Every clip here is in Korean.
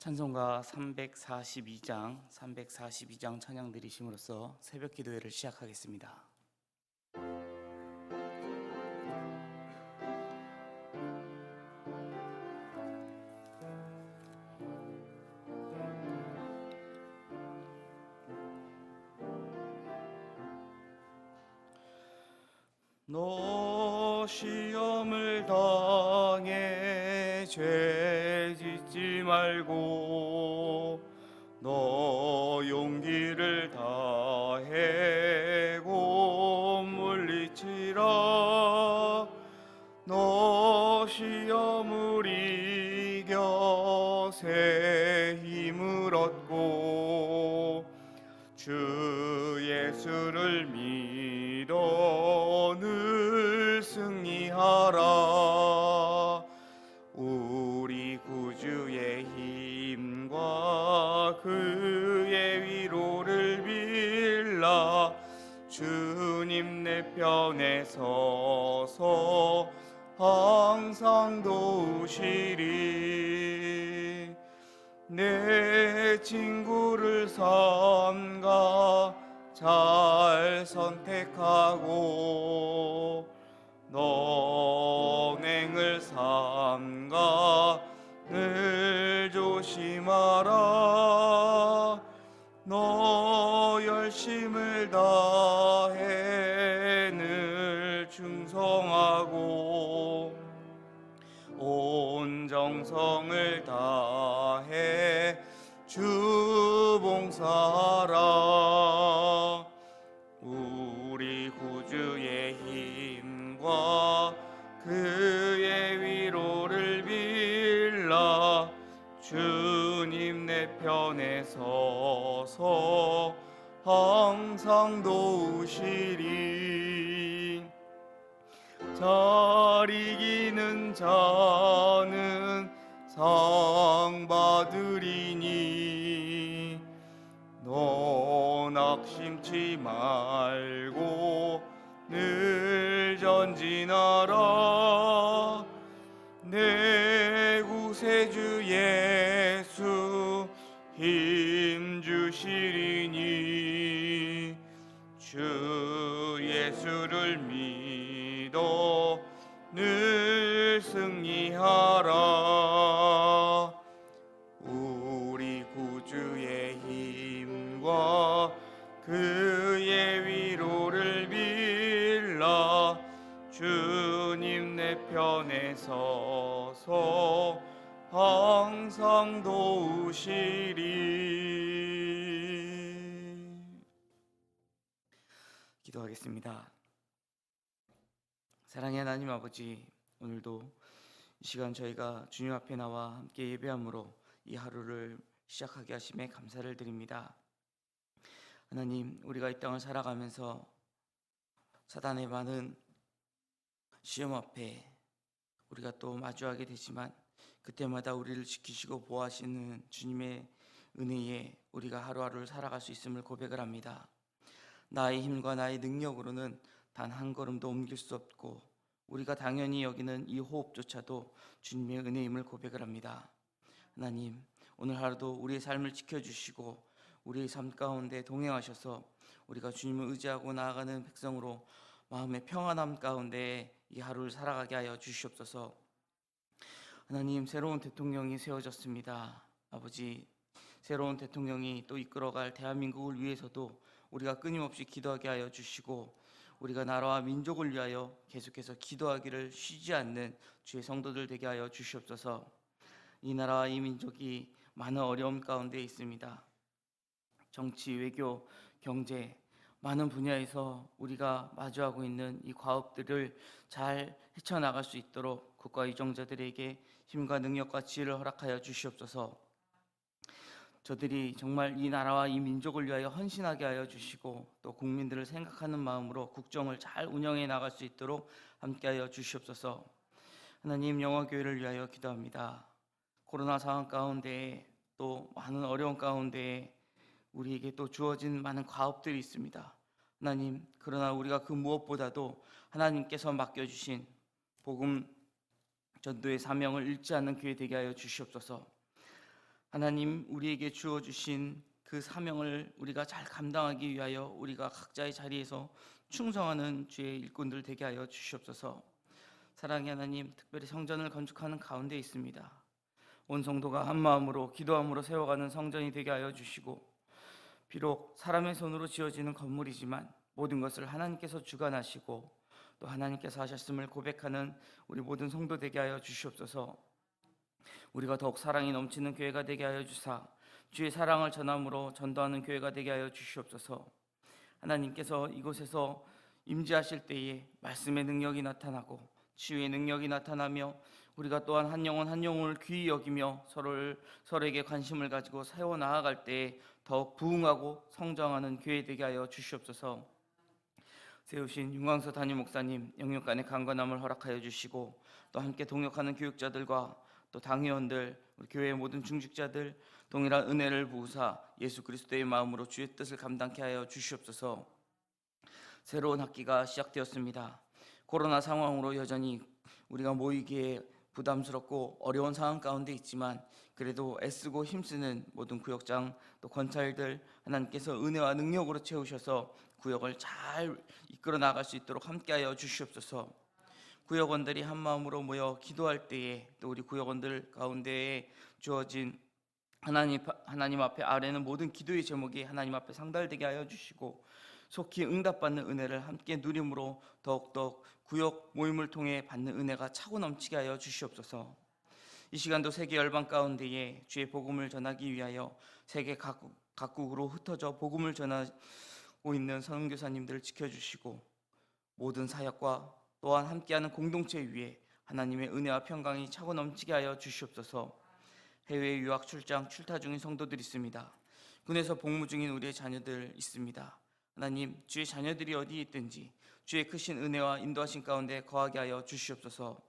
찬송가 342장 찬양 드리심으로써 새벽 기도회를 시작하겠습니다. 너 시험을 당해 죄 짓지 말고 너 용기를 다해 곧 물리치라. 너 시험을 이겨 새 힘을 얻고 주 예수를 믿어 늘 승리하라. 우리 구주의 힘과 그의 위로를 빌라. 주님 내 편에 서서 항상 도우시리. 내 친구를 삼가 잘 선택하고 너행을 삼가 늘 조심하라. 너 열심을 다해 늘 충성하고 온 정성을 다해 주 봉사하라. 우리 구주의 힘과 그의 위로를 빌라. 주님 내 편에 서서 항상 도우시리. 잘 이기는 자는 상 받으리니 너 낙심치 말고 늘 전진하라. 내 구세주 예수 힘 주시리니 주 예수를 믿어 늘 승리하라. 우리 구주의 힘과 그의 위로를 빌라. 주님 내 편에 서서 항상 도우시리. 기도하겠습니다. 사랑의 하나님 아버지, 오늘도 이 시간 저희가 주님 앞에 나와 함께 예배함으로 이 하루를 시작하게 하심에 감사를 드립니다. 하나님, 우리가 이 땅을 살아가면서 사단의 많은 시험 앞에 우리가 또 마주하게 되지만 그때마다 우리를 지키시고 보호하시는 주님의 은혜에 우리가 하루하루를 살아갈 수 있음을 고백을 합니다. 나의 힘과 나의 능력으로는 단 한 걸음도 옮길 수 없고 우리가 당연히 여기는 이 호흡조차도 주님의 은혜임을 고백을 합니다. 하나님, 오늘 하루도 우리의 삶을 지켜주시고 우리의 삶 가운데 동행하셔서 우리가 주님을 의지하고 나아가는 백성으로 마음의 평안함 가운데 이 하루를 살아가게 하여 주시옵소서. 하나님, 새로운 대통령이 세워졌습니다. 아버지, 새로운 대통령이 또 이끌어갈 대한민국을 위해서도 우리가 끊임없이 기도하게 하여 주시고 우리가 나라와 민족을 위하여 계속해서 기도하기를 쉬지 않는 주의 성도들 되게 하여 주시옵소서. 이 나라와 이 민족이 많은 어려움 가운데 있습니다. 정치, 외교, 경제 많은 분야에서 우리가 마주하고 있는 이 과업들을 잘 헤쳐나갈 수 있도록 국가 유정자들에게 힘과 능력과 지혜를 허락하여 주시옵소서. 저들이 정말 이 나라와 이 민족을 위하여 헌신하게 하여 주시고 또 국민들을 생각하는 마음으로 국정을 잘 운영해 나갈 수 있도록 함께하여 주시옵소서. 하나님, 영화교회를 위하여 기도합니다. 코로나 상황 가운데 또 많은 어려운 가운데 우리에게 또 주어진 많은 과업들이 있습니다. 하나님, 그러나 우리가 그 무엇보다도 하나님께서 맡겨주신 복음 전도의 사명을 잃지 않는 교회 되게 하여 주시옵소서. 하나님 우리에게 주어주신 그 사명을 우리가 잘 감당하기 위하여 우리가 각자의 자리에서 충성하는 주의 일꾼들 되게 하여 주시옵소서. 사랑의 하나님, 특별히 성전을 건축하는 가운데 있습니다. 온 성도가 한 마음으로 기도함으로 세워가는 성전이 되게 하여 주시고, 비록 사람의 손으로 지어지는 건물이지만 모든 것을 하나님께서 주관하시고 또 하나님께서 하셨음을 고백하는 우리 모든 성도 되게 하여 주시옵소서. 우리가 더욱 사랑이 넘치는 교회가 되게 하여 주사 주의 사랑을 전함으로 전도하는 교회가 되게 하여 주시옵소서. 하나님께서 이곳에서 임재하실 때에 말씀의 능력이 나타나고 치유의 능력이 나타나며 우리가 또한 한 영혼 한 영혼을 귀히 여기며 서로에게 관심을 가지고 세워 나아갈 때에 더욱 부흥하고 성장하는 교회 되게 하여 주시옵소서. 세우신 윤광서 담임 목사님 영육간의 강건함을 허락하여 주시고 또 함께 동역하는 교육자들과 또 당회원들, 우리 교회의 모든 중직자들 동일한 은혜를 부으사 예수 그리스도의 마음으로 주의 뜻을 감당케 하여 주시옵소서. 새로운 학기가 시작되었습니다. 코로나 상황으로 여전히 우리가 모이기에 부담스럽고 어려운 상황 가운데 있지만 그래도 애쓰고 힘쓰는 모든 구역장 또 권찰들 하나님께서 은혜와 능력으로 채우셔서 구역을 잘 이끌어 나갈 수 있도록 함께하여 주시옵소서. 구역원들이 한 마음으로 모여 기도할 때에 또 우리 구역원들 가운데에 주어진 하나님 앞에 아뢰는 모든 기도의 제목이 하나님 앞에 상달되게 하여 주시고 속히 응답받는 은혜를 함께 누림으로 더욱더 구역 모임을 통해 받는 은혜가 차고 넘치게 하여 주시옵소서. 이 시간도 세계 열방 가운데에 주의 복음을 전하기 위하여 세계 각국으로 흩어져 복음을 전하고 있는 선교사님들을 지켜주시고 모든 사역과 또한 함께하는 공동체 위에 하나님의 은혜와 평강이 차고 넘치게 하여 주시옵소서. 해외 유학 출장 출타 중인 성도들이 있습니다. 군에서 복무 중인 우리의 자녀들 있습니다. 하나님, 주의 자녀들이 어디에 있든지 주의 크신 은혜와 인도하신 가운데 거하게 하여 주시옵소서.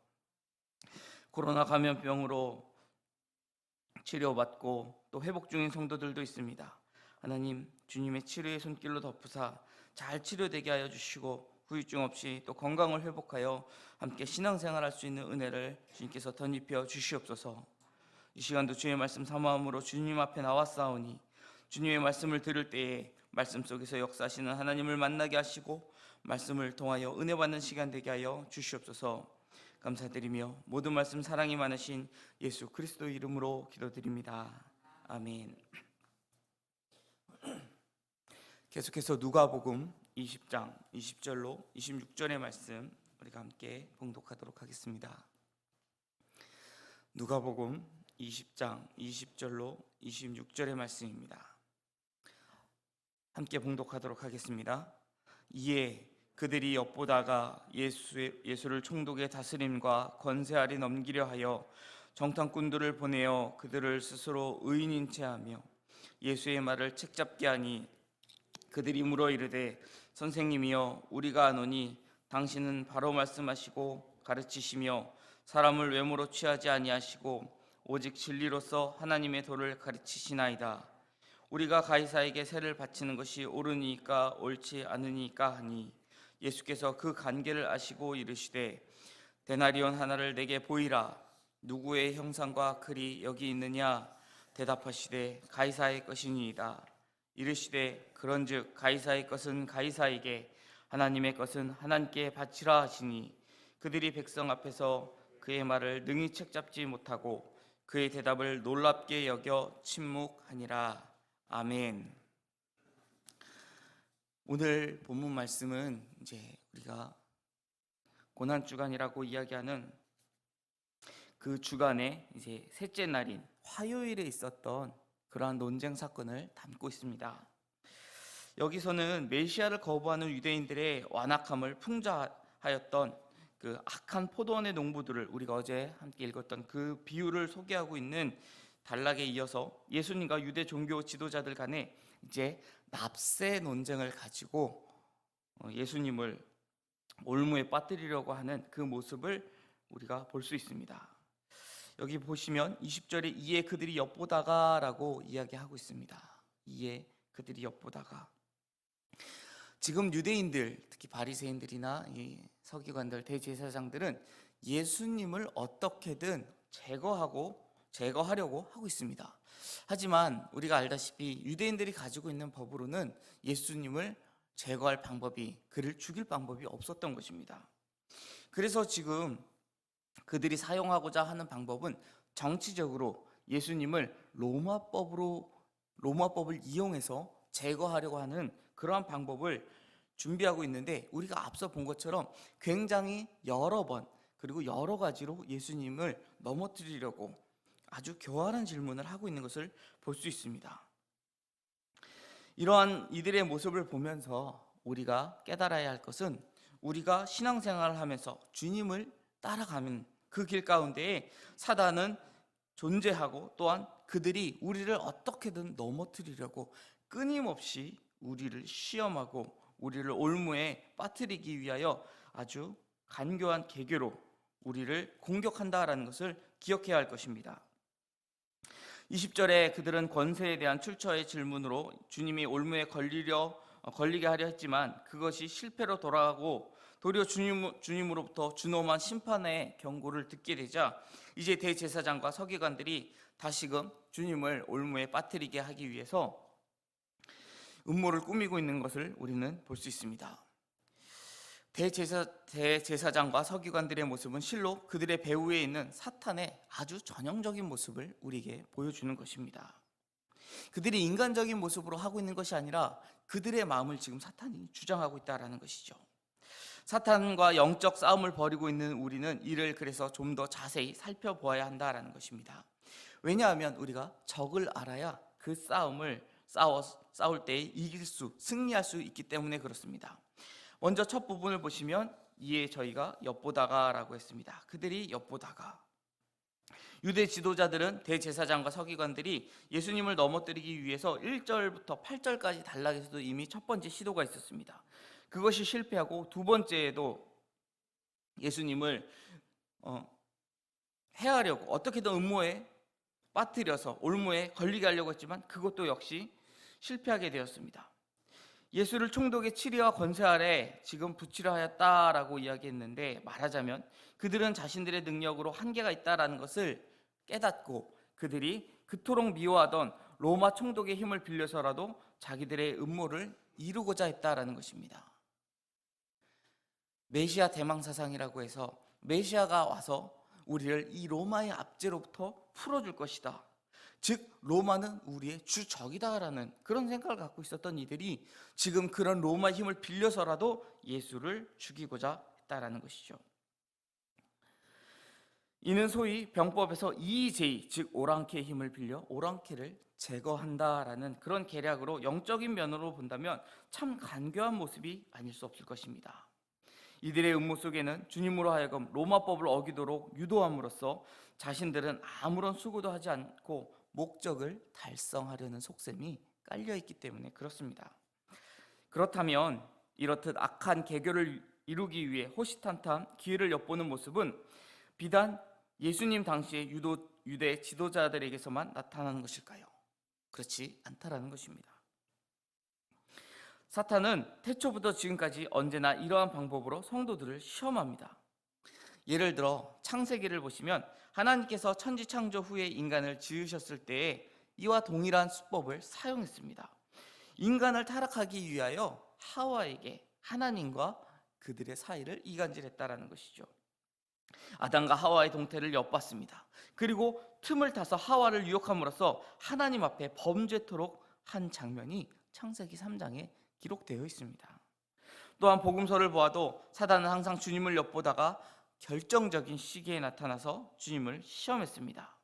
코로나 감염병으로 치료받고 또 회복 중인 성도들도 있습니다. 하나님, 주님의 치료의 손길로 덮으사 잘 치료되게 하여 주시고 후유증 없이 또 건강을 회복하여 함께 신앙생활할 수 있는 은혜를 주님께서 덧입혀 주시옵소서. 이 시간도 주의 말씀 사모함으로 주님 앞에 나왔사오니 주님의 말씀을 들을 때에 말씀 속에서 역사하시는 하나님을 만나게 하시고 말씀을 통하여 은혜 받는 시간 되게 하여 주시옵소서. 감사드리며 모든 말씀 사랑이 많으신 예수 그리스도 이름으로 기도드립니다. 아멘. 계속해서 누가복음 20장 20절로 26절의 말씀 우리가 함께 봉독하도록 하겠습니다. 누가복음 20장 20절로 26절의 말씀입니다. 함께 봉독하도록 하겠습니다. 이에 그들이 엿보다가 예수를 총독의 다스림과 권세 아래 넘기려 하여 정탐꾼들을 보내어 그들을 스스로 의인인 채 하며 예수의 말을 책잡게 하니 그들이 물어 이르되 선생님이여 우리가 아노니 당신은 바로 말씀하시고 가르치시며 사람을 외모로 취하지 아니하시고 오직 진리로서 하나님의 도를 가르치시나이다. 우리가 가이사에게 세를 바치는 것이 옳으니까 옳지 않으니까 하니 예수께서 그 관계를 아시고 이르시되 데나리온 하나를 내게 보이라. 누구의 형상과 글이 여기 있느냐? 대답하시되 가이사의 것이니이다. 이르시되 그런즉 가이사의 것은 가이사에게 하나님의 것은 하나님께 바치라 하시니 그들이 백성 앞에서 그의 말을 능히 책잡지 못하고 그의 대답을 놀랍게 여겨 침묵하니라. 아멘. 오늘 본문 말씀은 이제 우리가 고난 주간이라고 이야기하는 그 주간의 이제 셋째 날인 화요일에 있었던 그러한 논쟁 사건을 담고 있습니다. 여기서는 메시아를 거부하는 유대인들의 완악함을 풍자하였던 그 악한 포도원의 농부들을 우리가 어제 함께 읽었던 그 비유를 소개하고 있는 단락에 이어서 예수님과 유대 종교 지도자들 간에 이제 납세 논쟁을 가지고 예수님을 올무에 빠뜨리려고 하는 그 모습을 우리가 볼 수 있습니다. 여기 보시면 20절에 이에 그들이 엿보다가 라고 이야기하고 있습니다. 이에 그들이 엿보다가 지금 유대인들 특히 바리새인들이나 이 서기관들 대제사장들은 예수님을 어떻게든 제거하고 제거하려고 하고 있습니다. 하지만 우리가 알다시피 유대인들이 가지고 있는 법으로는 예수님을 제거할 방법이, 그를 죽일 방법이 없었던 것입니다. 그래서 지금 그들이 사용하고자 하는 방법은 정치적으로 예수님을 로마법을 이용해서 제거하려고 하는 그러한 방법을 준비하고 있는데, 우리가 앞서 본 것처럼 굉장히 여러 번 그리고 여러 가지로 예수님을 넘어뜨리려고 아주 교활한 질문을 하고 있는 것을 볼 수 있습니다. 이러한 이들의 모습을 보면서 우리가 깨달아야 할 것은, 우리가 신앙생활을 하면서 주님을 따라가는 그 길 가운데에 사단은 존재하고, 또한 그들이 우리를 어떻게든 넘어뜨리려고 끊임없이 우리를 시험하고 우리를 올무에 빠뜨리기 위하여 아주 간교한 계계로 우리를 공격한다라는 것을 기억해야 할 것입니다. 20절에 그들은 권세에 대한 출처의 질문으로 주님이 올무에 걸리게 하려 했지만 그것이 실패로 돌아가고 도리어 주님으로부터 준엄한 심판의 경고를 듣게 되자, 이제 대제사장과 서기관들이 다시금 주님을 올무에 빠뜨리게 하기 위해서 음모를 꾸미고 있는 것을 우리는 볼 수 있습니다. 대제사장과 서기관들의 모습은 실로 그들의 배후에 있는 사탄의 아주 전형적인 모습을 우리에게 보여주는 것입니다. 그들이 인간적인 모습으로 하고 있는 것이 아니라 그들의 마음을 지금 사탄이 주장하고 있다는 것이죠. 사탄과 영적 싸움을 벌이고 있는 우리는 이를 그래서 좀 더 자세히 살펴보아야 한다는 것입니다. 왜냐하면 우리가 적을 알아야 그 싸울 때 승리할 수 있기 때문에 그렇습니다. 먼저 첫 부분을 보시면, 이에 저희가 엿보다가라고 했습니다. 그들이 엿보다가, 유대 지도자들은 대제사장과 서기관들이 예수님을 넘어뜨리기 위해서 1절부터 8절까지 단락에서도 이미 첫 번째 시도가 있었습니다. 그것이 실패하고 두 번째에도 예수님을 해하려고 어떻게든 음모에 빠뜨려서 올무에 걸리게 하려고 했지만 그것도 역시 실패하게 되었습니다. 예수를 총독의 치리와 권세 아래 지금 붙이려 하였다라고 이야기했는데, 말하자면 그들은 자신들의 능력으로 한계가 있다라는 것을 깨닫고 그들이 그토록 미워하던 로마 총독의 힘을 빌려서라도 자기들의 음모를 이루고자 했다라는 것입니다. 메시아 대망사상이라고 해서 메시아가 와서 우리를 이 로마의 압제로부터 풀어줄 것이다, 즉 로마는 우리의 주적이다라는 그런 생각을 갖고 있었던 이들이 지금 그런 로마의 힘을 빌려서라도 예수를 죽이고자 했다라는 것이죠. 이는 소위 병법에서 이의제의, 즉 오랑캐의 힘을 빌려 오랑캐를 제거한다라는 그런 계략으로 영적인 면으로 본다면 참 간교한 모습이 아닐 수 없을 것입니다. 이들의 음모 속에는 주님으로 하여금 로마법을 어기도록 유도함으로써 자신들은 아무런 수고도 하지 않고 목적을 달성하려는 속셈이 깔려있기 때문에 그렇습니다. 그렇다면 이렇듯 악한 계교를 이루기 위해 호시탐탐 기회를 엿보는 모습은 비단 예수님 당시의 유대 지도자들에게서만 나타나는 것일까요? 그렇지 않다라는 것입니다. 사탄은 태초부터 지금까지 언제나 이러한 방법으로 성도들을 시험합니다. 예를 들어 창세기를 보시면 하나님께서 천지 창조 후에 인간을 지으셨을 때에 이와 동일한 수법을 사용했습니다. 인간을 타락하기 위하여 하와에게 하나님과 그들의 사이를 이간질했다라는 것이죠. 아담과 하와의 동태를 엿봤습니다. 그리고 틈을 타서 하와를 유혹함으로써 하나님 앞에 범죄토록 한 장면이 창세기 3장에 기록되어 있습니다. 또한 복음서를 보아도 사단은 항상 주님을 엿보다가 결정적인 시기에 나타나서 주님을 시험했습니다.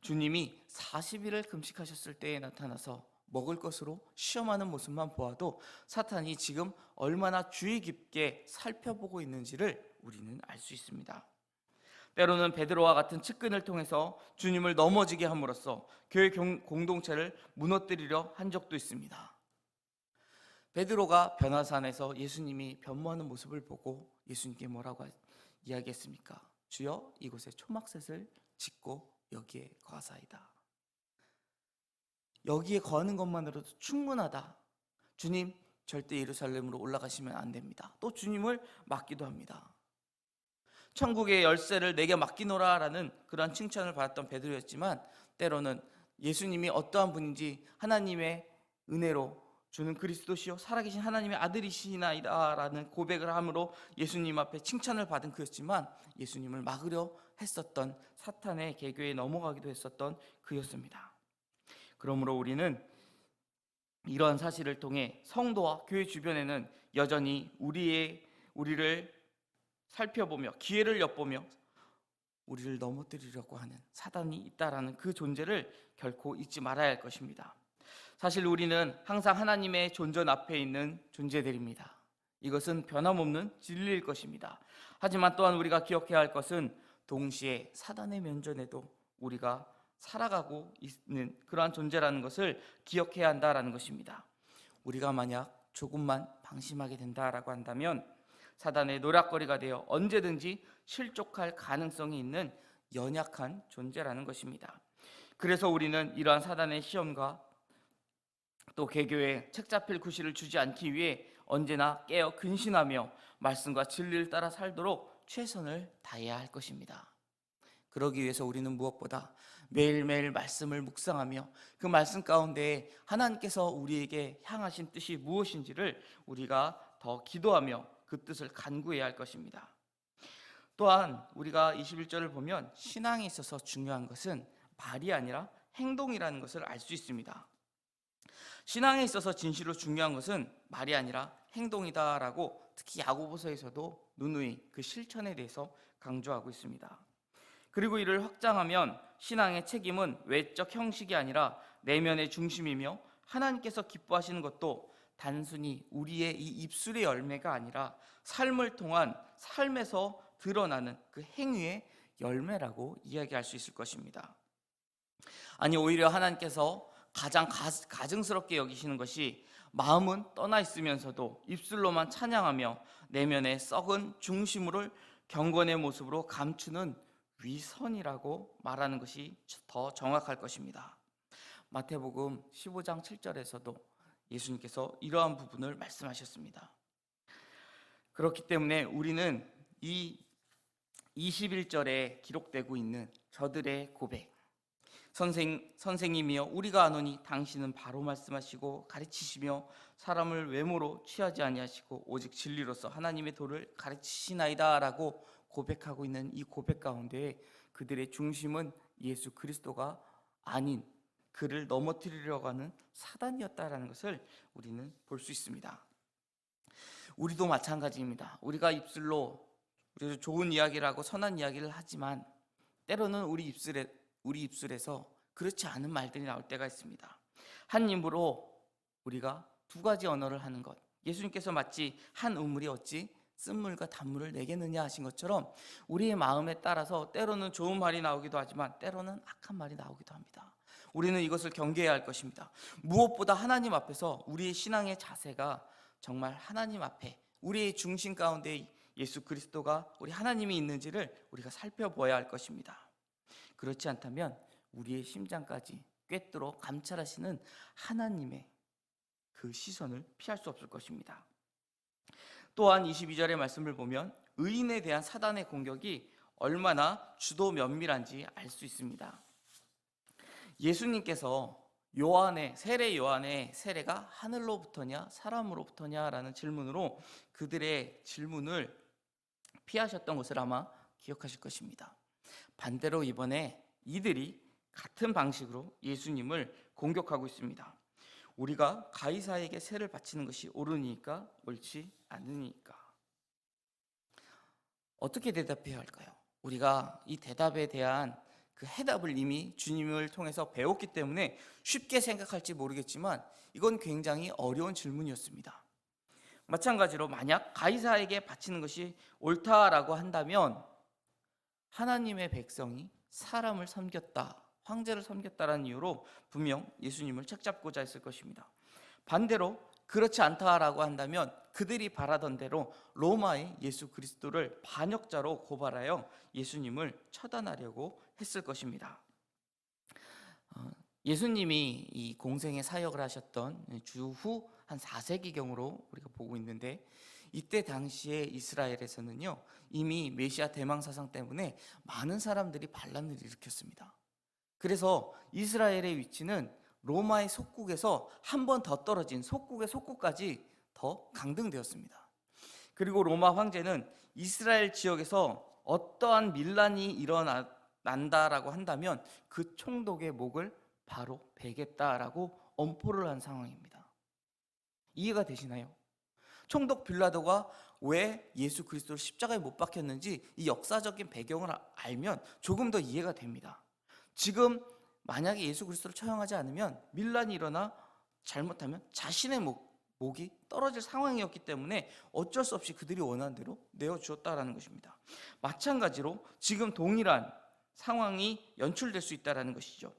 주님이 40일을 금식하셨을 때에 나타나서 먹을 것으로 시험하는 모습만 보아도 사탄이 지금 얼마나 주의 깊게 살펴보고 있는지를 우리는 알 수 있습니다. 때로는 베드로와 같은 측근을 통해서 주님을 넘어지게 함으로써 교회 공동체를 무너뜨리려 한 적도 있습니다. 베드로가 변화산에서 예수님이 변모하는 모습을 보고 예수님께 뭐라고 이야기했습니까? 주여, 이곳에 초막셋을 짓고 여기에 거하사이다. 여기에 거하는 것만으로도 충분하다. 주님, 절대 예루살렘으로 올라가시면 안 됩니다. 또 주님을 막기도 합니다. 천국의 열쇠를 내게 맡기노라라는 그런 칭찬을 받았던 베드로였지만, 때로는 예수님이 어떠한 분인지, 하나님의 은혜로 주는 그리스도시요 살아계신 하나님의 아들이시나이다라는 고백을 함으로 예수님 앞에 칭찬을 받은 그였지만, 예수님을 막으려 했었던 사탄의 계교에 넘어가기도 했었던 그였습니다. 그러므로 우리는 이러한 사실을 통해 성도와 교회 주변에는 여전히 우리를 살펴보며 기회를 엿보며 우리를 넘어뜨리려고 하는 사단이 있다라는 그 존재를 결코 잊지 말아야 할 것입니다. 사실 우리는 항상 하나님의 존전 앞에 있는 존재들입니다. 이것은 변함없는 진리일 것입니다. 하지만 또한 우리가 기억해야 할 것은 동시에 사단의 면전에도 우리가 살아가고 있는 그러한 존재라는 것을 기억해야 한다라는 것입니다. 우리가 만약 조금만 방심하게 된다라고 한다면 사단의 노략거리가 되어 언제든지 실족할 가능성이 있는 연약한 존재라는 것입니다. 그래서 우리는 이러한 사단의 시험과 또 개교에 책잡힐 구실을 주지 않기 위해 언제나 깨어 근신하며 말씀과 진리를 따라 살도록 최선을 다해야 할 것입니다. 그러기 위해서 우리는 무엇보다 매일매일 말씀을 묵상하며 그 말씀 가운데 하나님께서 우리에게 향하신 뜻이 무엇인지를 우리가 더 기도하며 그 뜻을 간구해야 할 것입니다. 또한 우리가 21절을 보면 신앙에 있어서 중요한 것은 말이 아니라 행동이라는 것을 알 수 있습니다. 신앙에 있어서 진실로 중요한 것은 말이 아니라 행동이다라고 특히 야고보서에서도 누누이 그 실천에 대해서 강조하고 있습니다. 그리고 이를 확장하면 신앙의 책임은 외적 형식이 아니라 내면의 중심이며, 하나님께서 기뻐하시는 것도 단순히 우리의 이 입술의 열매가 아니라 삶을 통한 삶에서 드러나는 그 행위의 열매라고 이야기할 수 있을 것입니다. 아니, 오히려 하나님께서 가장 가증스럽게 여기시는 것이 마음은 떠나 있으면서도 입술로만 찬양하며 내면의 썩은 중심을 경건의 모습으로 감추는 위선이라고 말하는 것이 더 정확할 것입니다. 마태복음 15장 7절에서도 예수님께서 이러한 부분을 말씀하셨습니다. 그렇기 때문에 우리는 이 21절에 기록되고 있는 저들의 고백, 선생님이여 우리가 아노니 당신은 바로 말씀하시고 가르치시며 사람을 외모로 취하지 아니하시고 오직 진리로서 하나님의 도를 가르치시나이다 라고 고백하고 있는 이 고백 가운데 그들의 중심은 예수 그리스도가 아닌 그를 넘어뜨리려고 하는 사단이었다라는 것을 우리는 볼 수 있습니다. 우리도 마찬가지입니다. 우리가 입술로 좋은 이야기를 하고 선한 이야기를 하지만 때로는 우리 입술에서 그렇지 않은 말들이 나올 때가 있습니다. 한 입으로 우리가 두 가지 언어를 하는 것, 예수님께서 마치 한 우물이 어찌 쓴물과 단물을 내겠느냐 하신 것처럼 우리의 마음에 따라서 때로는 좋은 말이 나오기도 하지만 때로는 악한 말이 나오기도 합니다. 우리는 이것을 경계해야 할 것입니다. 무엇보다 하나님 앞에서 우리의 신앙의 자세가 정말 하나님 앞에 우리의 중심 가운데 예수 그리스도가 우리 하나님이 있는지를 우리가 살펴보아야 할 것입니다. 그렇지 않다면 우리의 심장까지 꿰뚫어 감찰하시는 하나님의 그 시선을 피할 수 없을 것입니다. 또한 22절의 말씀을 보면 의인에 대한 사단의 공격이 얼마나 주도 면밀한지 알 수 있습니다. 예수님께서 세례 요한의 세례가 하늘로부터냐 사람으로부터냐라는 질문으로 그들의 질문을 피하셨던 것을 아마 기억하실 것입니다. 반대로 이번에 이들이 같은 방식으로 예수님을 공격하고 있습니다. 우리가 가이사에게 세를 바치는 것이 옳으니까 옳지 않으니까. 어떻게 대답해야 할까요? 우리가 이 대답에 대한 그 해답을 이미 주님을 통해서 배웠기 때문에 쉽게 생각할지 모르겠지만 이건 굉장히 어려운 질문이었습니다. 마찬가지로 만약 가이사에게 바치는 것이 옳다라고 한다면 하나님의 백성이 사람을 섬겼다, 황제를 섬겼다라는 이유로 분명 예수님을 책잡고자 했을 것입니다. 반대로 그렇지 않다라고 한다면 그들이 바라던 대로 로마의 예수 그리스도를 반역자로 고발하여 예수님을 처단하려고 했을 것입니다. 예수님이 이 공생의 사역을 하셨던 주후 한 4세기경으로 우리가 보고 있는데 이때 당시에 이스라엘에서는요, 이미 메시아 대망 사상 때문에 많은 사람들이 반란을 일으켰습니다. 그래서 이스라엘의 위치는 로마의 속국에서 한 번 더 떨어진 속국의 속국까지 더 강등되었습니다. 그리고 로마 황제는 이스라엘 지역에서 어떠한 밀란이 일어난다라고 한다면 그 총독의 목을 바로 베겠다라고 엄포를 한 상황입니다. 이해가 되시나요? 총독 빌라도가 왜 예수 그리스도를 십자가에 못 박혔는지 이 역사적인 배경을 알면 조금 더 이해가 됩니다. 지금 만약에 예수 그리스도를 처형하지 않으면 밀란이 일어나 잘못하면 자신의 목이 떨어질 상황이었기 때문에 어쩔 수 없이 그들이 원하는 대로 내어주었다라는 것입니다. 마찬가지로 지금 동일한 상황이 연출될 수 있다라는 것이죠.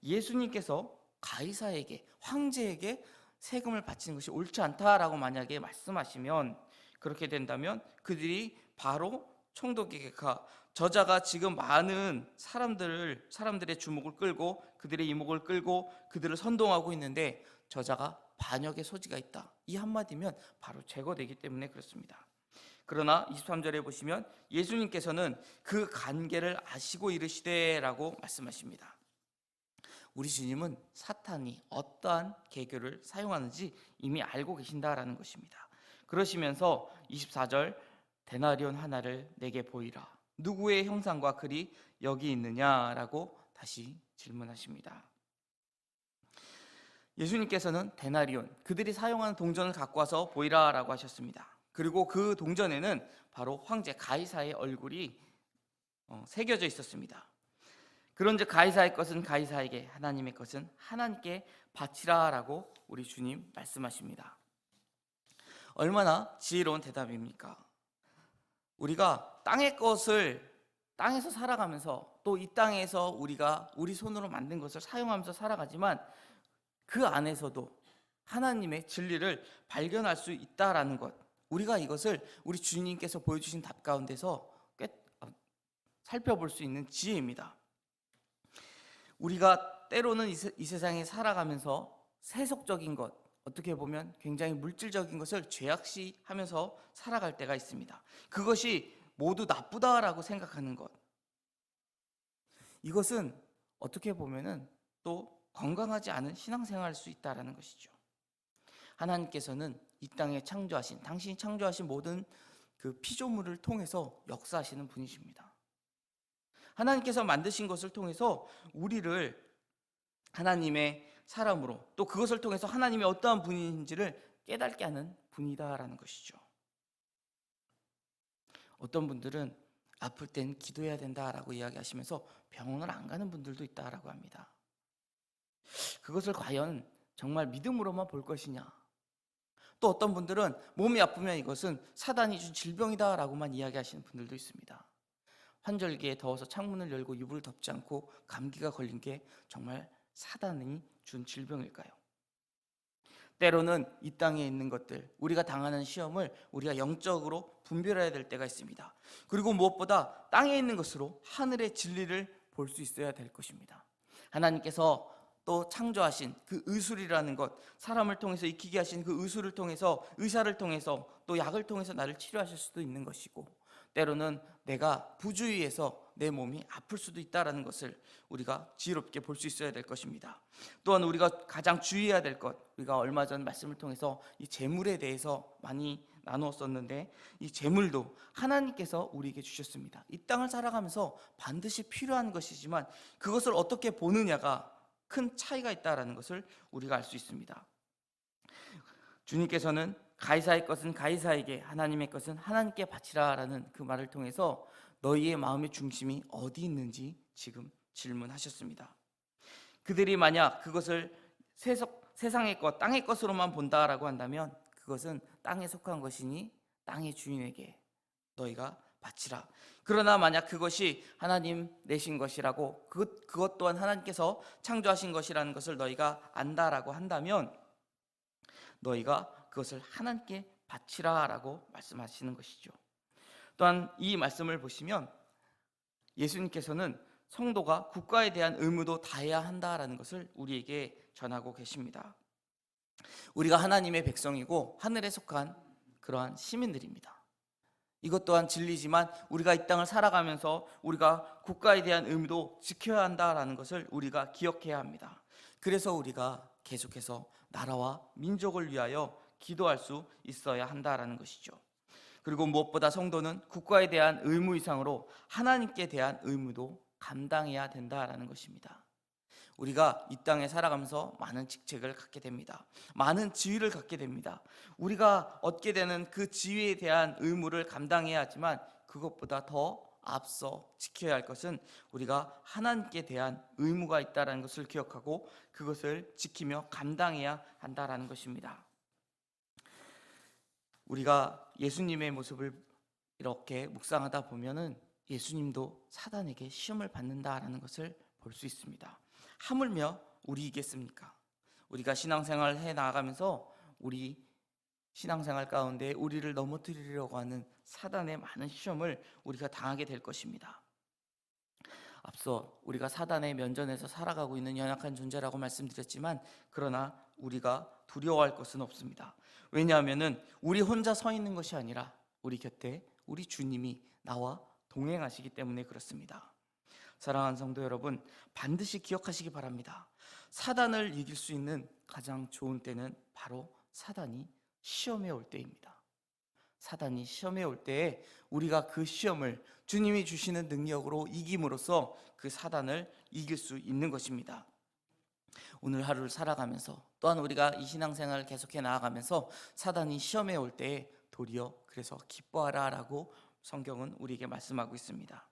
예수님께서 가이사에게, 황제에게 세금을 바치는 것이 옳지 않다라고 만약에 말씀하시면, 그렇게 된다면 그들이 바로 총독에게 가, 저자가 지금 많은 사람들의 주목을 끌고 그들의 이목을 끌고 그들을 선동하고 있는데 저자가 반역의 소지가 있다, 이 한마디면 바로 제거되기 때문에 그렇습니다. 그러나 23절에 보시면 예수님께서는 그 관계를 아시고 이르시되라고 말씀하십니다. 우리 주님은 사탄이 어떠한 계교를 사용하는지 이미 알고 계신다라는 것입니다. 그러시면서 24절, 데나리온 하나를 내게 보이라. 누구의 형상과 글이 여기 있느냐라고 다시 질문하십니다. 예수님께서는 데나리온, 그들이 사용하는 동전을 갖고 와서 보이라라고 하셨습니다. 그리고 그 동전에는 바로 황제 가이사의 얼굴이 새겨져 있었습니다. 그런즉 가이사의 것은 가이사에게, 하나님의 것은 하나님께 바치라라고 우리 주님 말씀하십니다. 얼마나 지혜로운 대답입니까? 우리가 땅의 것을 땅에서 살아가면서 또 이 땅에서 우리가 우리 손으로 만든 것을 사용하면서 살아가지만 그 안에서도 하나님의 진리를 발견할 수 있다라는 것, 우리가 이것을 우리 주님께서 보여주신 답 가운데서 꽤 살펴볼 수 있는 지혜입니다. 우리가 때로는 이 세상에 살아가면서 세속적인 것, 어떻게 보면 굉장히 물질적인 것을 죄악시하면서 살아갈 때가 있습니다. 그것이 모두 나쁘다라고 생각하는 것, 이것은 어떻게 보면은 또 건강하지 않은 신앙생활일 수 있다라는 것이죠. 하나님께서는 이 땅에 창조하신, 당신이 창조하신 모든 그 피조물을 통해서 역사하시는 분이십니다. 하나님께서 만드신 것을 통해서 우리를 하나님의 사람으로, 또 그것을 통해서 하나님이 어떠한 분인지를 깨닫게 하는 분이다라는 것이죠. 어떤 분들은 아플 땐 기도해야 된다라고 이야기하시면서 병원을 안 가는 분들도 있다라고 합니다. 그것을 과연 정말 믿음으로만 볼 것이냐? 또 어떤 분들은 몸이 아프면 이것은 사단이 준 질병이다라고만 이야기하시는 분들도 있습니다. 환절기에 더워서 창문을 열고 이불을 덮지 않고 감기가 걸린 게 정말 사단이 준 질병일까요? 때로는 이 땅에 있는 것들, 우리가 당하는 시험을 우리가 영적으로 분별해야 될 때가 있습니다. 그리고 무엇보다 땅에 있는 것으로 하늘의 진리를 볼 수 있어야 될 것입니다. 하나님께서 또 창조하신 그 의술이라는 것, 사람을 통해서 익히게 하신 그 의술을 통해서, 의사를 통해서, 또 약을 통해서 나를 치료하실 수도 있는 것이고, 때로는 내가 부주의해서 내 몸이 아플 수도 있다는 것을 우리가 지혜롭게 볼 수 있어야 될 것입니다. 또한 우리가 가장 주의해야 될 것, 우리가 얼마 전 말씀을 통해서 이 재물에 대해서 많이 나누었었는데, 이 재물도 하나님께서 우리에게 주셨습니다. 이 땅을 살아가면서 반드시 필요한 것이지만 그것을 어떻게 보느냐가 큰 차이가 있다는 것을 우리가 알 수 있습니다. 주님께서는 가이사의 것은 가이사에게, 하나님의 것은 하나님께 바치라라는 그 말을 통해서 너희의 마음의 중심이 어디 있는지 지금 질문하셨습니다. 그들이 만약 그것을 세상의 것, 땅의 것으로만 본다라고 한다면 그것은 땅에 속한 것이니 땅의 주인에게 너희가 바치라. 그러나 만약 그것이 하나님 내신 것이라고, 그것 또한 하나님께서 창조하신 것이라는 것을 너희가 안다라고 한다면 너희가 그것을 하나님께 바치라라고 말씀하시는 것이죠. 또한 이 말씀을 보시면 예수님께서는 성도가 국가에 대한 의무도 다해야 한다라는 것을 우리에게 전하고 계십니다. 우리가 하나님의 백성이고 하늘에 속한 그러한 시민들입니다. 이것 또한 진리지만 우리가 이 땅을 살아가면서 우리가 국가에 대한 의무도 지켜야 한다라는 것을 우리가 기억해야 합니다. 그래서 우리가 계속해서 나라와 민족을 위하여 기도할 수 있어야 한다라는 것이죠. 그리고 무엇보다 성도는 국가에 대한 의무 이상으로 하나님께 대한 의무도 감당해야 된다라는 것입니다. 우리가 이 땅에 살아가면서 많은 직책을 갖게 됩니다. 많은 지위를 갖게 됩니다. 우리가 얻게 되는 그 지위에 대한 의무를 감당해야 하지만 그것보다 더 앞서 지켜야 할 것은 우리가 하나님께 대한 의무가 있다는 것을 기억하고 그것을 지키며 감당해야 한다는 것입니다. 우리가 예수님의 모습을 이렇게 묵상하다 보면은 예수님도 사단에게 시험을 받는다라는 것을 볼 수 있습니다. 하물며 우리이겠습니까? 우리가 신앙생활을 해 나가면서 우리 신앙생활 가운데 우리를 넘어뜨리려고 하는 사단의 많은 시험을 우리가 당하게 될 것입니다. 앞서 우리가 사단의 면전에서 살아가고 있는 연약한 존재라고 말씀드렸지만 그러나 우리가 두려워할 것은 없습니다. 왜냐하면 우리 혼자 서 있는 것이 아니라 우리 곁에 우리 주님이 나와 동행하시기 때문에 그렇습니다. 사랑하는 성도 여러분, 반드시 기억하시기 바랍니다. 사단을 이길 수 있는 가장 좋은 때는 바로 사단이 시험에 올 때입니다. 사단이 시험에 올 때에 우리가 그 시험을 주님이 주시는 능력으로 이김으로써 그 사단을 이길 수 있는 것입니다. 오늘 하루를 살아가면서 또한 우리가 이 신앙생활을 계속해 나아가면서 사단이 시험에 올 때에 도리어 그래서 기뻐하라라고 성경은 우리에게 말씀하고 있습니다.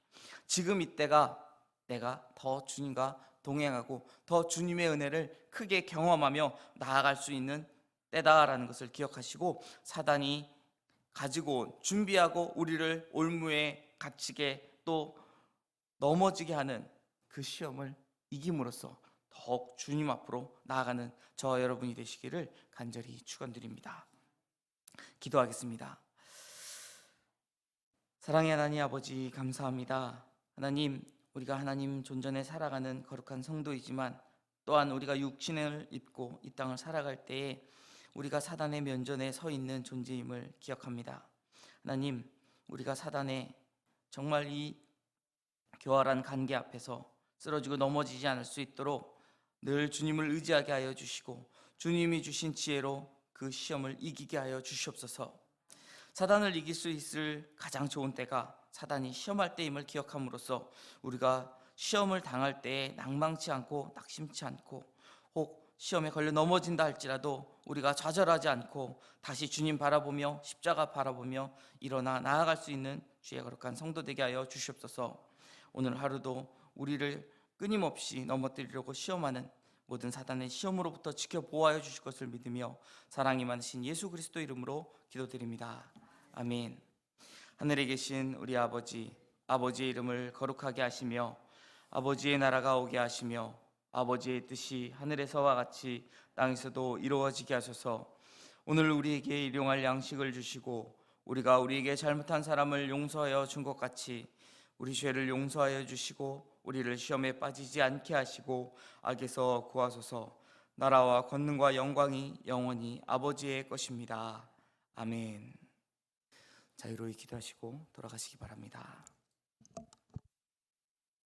지금 이때가 내가 더 주님과 동행하고 더 주님의 은혜를 크게 경험하며 나아갈 수 있는 때다라는 것을 기억하시고 사단이 가지고 온 준비하고 우리를 올무에 갇히게 또 넘어지게 하는 그 시험을 이김으로써 더욱 주님 앞으로 나아가는 저와 여러분이 되시기를 간절히 축원드립니다. 기도하겠습니다. 사랑의 하나님 아버지 감사합니다. 하나님, 우리가 하나님 존전에 살아가는 거룩한 성도이지만 또한 우리가 육신을 입고 이 땅을 살아갈 때에 우리가 사단의 면전에 서 있는 존재임을 기억합니다. 하나님, 우리가 사단의 정말 이 교활한 관계 앞에서 쓰러지고 넘어지지 않을 수 있도록 늘 주님을 의지하게 하여 주시고 주님이 주신 지혜로 그 시험을 이기게 하여 주시옵소서. 사단을 이길 수 있을 가장 좋은 때가 사단이 시험할 때임을 기억함으로써 우리가 시험을 당할 때에 낭망치 않고 낙심치 않고 혹 시험에 걸려 넘어진다 할지라도 우리가 좌절하지 않고 다시 주님 바라보며 십자가 바라보며 일어나 나아갈 수 있는 주의 거룩한 성도 되게 하여 주시옵소서. 오늘 하루도 우리를 끊임없이 넘어뜨리려고 시험하는 모든 사단의 시험으로부터 지켜 보호하여 주실 것을 믿으며 사랑이 많으신 예수 그리스도 이름으로 기도드립니다. 아멘. 하늘에 계신 우리 아버지, 아버지의 이름을 거룩하게 하시며 아버지의 나라가 오게 하시며 아버지의 뜻이 하늘에서와 같이 땅에서도 이루어지게 하소서. 오늘 우리에게 일용할 양식을 주시고 우리가 우리에게 잘못한 사람을 용서하여 준 것 같이 우리 죄를 용서하여 주시고 우리를 시험에 빠지지 않게 하시고 악에서 구하소서. 나라와 권능과 영광이 영원히 아버지의 것입니다. 아멘. 자유로이 기도하시고 돌아가시기 바랍니다.